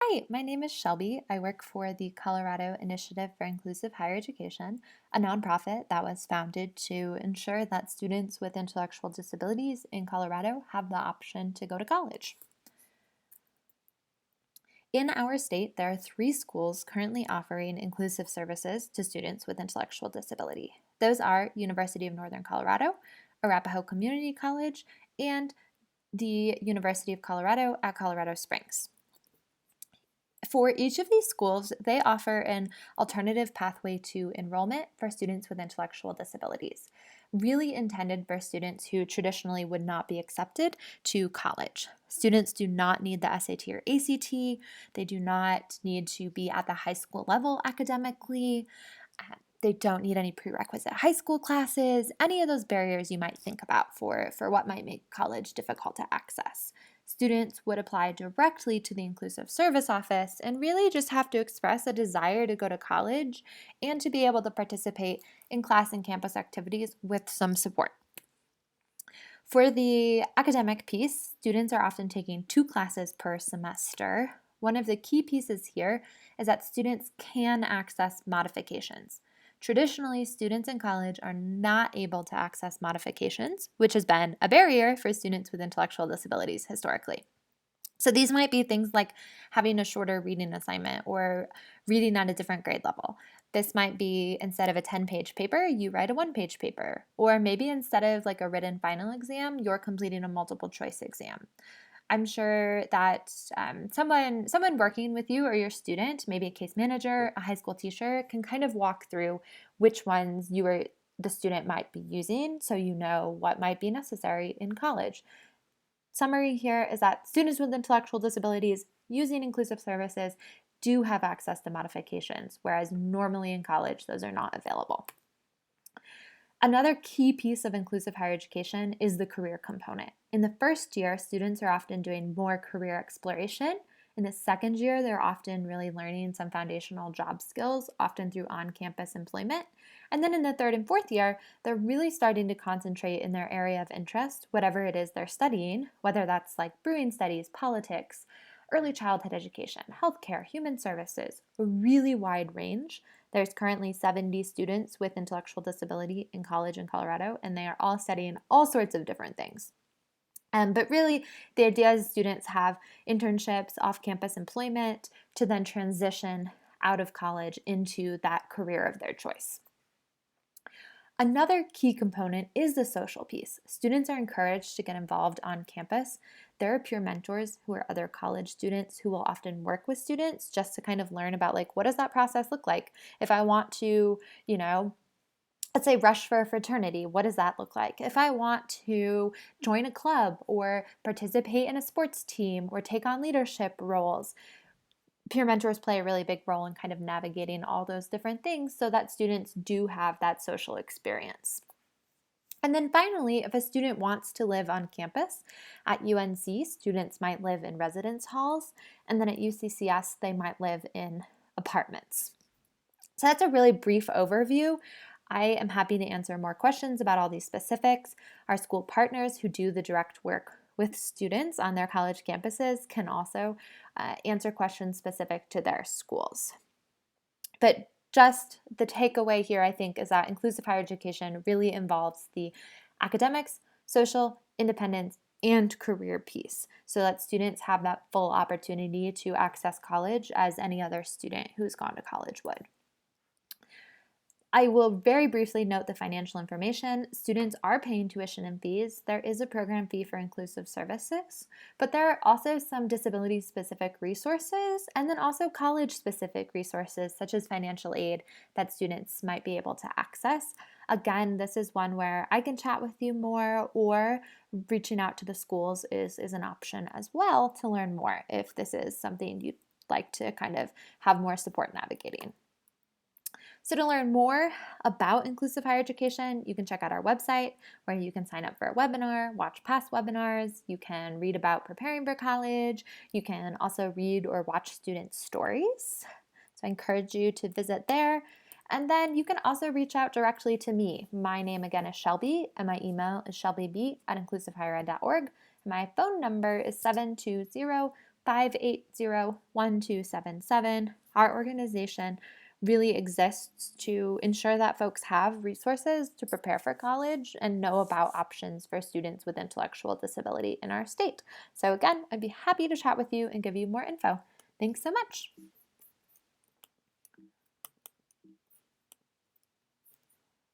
Hi, my name is Shelby. I work for the Colorado Initiative for Inclusive Higher Education, a nonprofit that was founded to ensure that students with intellectual disabilities in Colorado have the option to go to college. In our state, there are 3 schools currently offering inclusive services to students with intellectual disability. Those are University of Northern Colorado, Arapahoe Community College, and the University of Colorado at Colorado Springs. For each of these schools, they offer an alternative pathway to enrollment for students with intellectual disabilities, really intended for students who traditionally would not be accepted to college. Students do not need the SAT or ACT, they do not need to be at the high school level academically. They don't need any prerequisite high school classes, any of those barriers you might think about for what might make college difficult to access. Students would apply directly to the Inclusive Service Office and really just have to express a desire to go to college and to be able to participate in class and campus activities with some support. For the academic piece, students are often taking 2 classes per semester. One of the key pieces here is that students can access modifications. Traditionally, students in college are not able to access modifications, which has been a barrier for students with intellectual disabilities historically. So these might be things like having a shorter reading assignment or reading at a different grade level. This might be instead of a 10-page paper, you write a 1-page paper. Or maybe instead of like a written final exam, you're completing a multiple choice exam. I'm sure that someone working with you or your student, maybe a case manager, a high school teacher, can kind of walk through which ones the student might be using so you know what might be necessary in college. Summary here is that students with intellectual disabilities using inclusive services do have access to modifications, whereas normally in college those are not available. Another key piece of inclusive higher education is the career component. In the first year, students are often doing more career exploration. In the second year, they're often really learning some foundational job skills, often through on-campus employment. And then in the third and fourth year, they're really starting to concentrate in their area of interest, whatever it is they're studying, whether that's like brewing studies, politics, early childhood education, healthcare, human services, a really wide range. There's currently 70 students with intellectual disability in college in Colorado, and they are all studying all sorts of different things. But really, the idea is students have internships, off-campus employment to then transition out of college into that career of their choice. Another key component is the social piece. Students are encouraged to get involved on campus. There are peer mentors who are other college students who will often work with students just to kind of learn about like, what does that process look like? If I want to, let's say rush for a fraternity, what does that look like? If I want to join a club or participate in a sports team or take on leadership roles, peer mentors play a really big role in kind of navigating all those different things so that students do have that social experience. And then finally, if a student wants to live on campus at UNC, students might live in residence halls, and then at UCCS, they might live in apartments. So that's a really brief overview. I am happy to answer more questions about all these specifics. Our school partners who do the direct work with students on their college campuses can also answer questions specific to their schools. But just the takeaway here, I think, is that inclusive higher education really involves the academics, social, independence, and career piece so that students have that full opportunity to access college as any other student who's gone to college would. I will very briefly note the financial information. Students are paying tuition and fees. There is a program fee for inclusive services, but there are also some disability-specific resources and then also college-specific resources such as financial aid that students might be able to access. Again, this is one where I can chat with you more, or reaching out to the schools is an option as well to learn more if this is something you'd like to kind of have more support navigating. So to learn more about inclusive higher education, you can check out our website where you can sign up for a webinar, watch past webinars, you can read about preparing for college, you can also read or watch student stories. So I encourage you to visit there. And then you can also reach out directly to me. My name again is Shelby, and my email is shelbyb@inclusivehighered.org. My phone number is 720 580-1277. Our organization really exists to ensure that folks have resources to prepare for college and know about options for students with intellectual disability in our state. So again, I'd be happy to chat with you and give you more info. Thanks so much.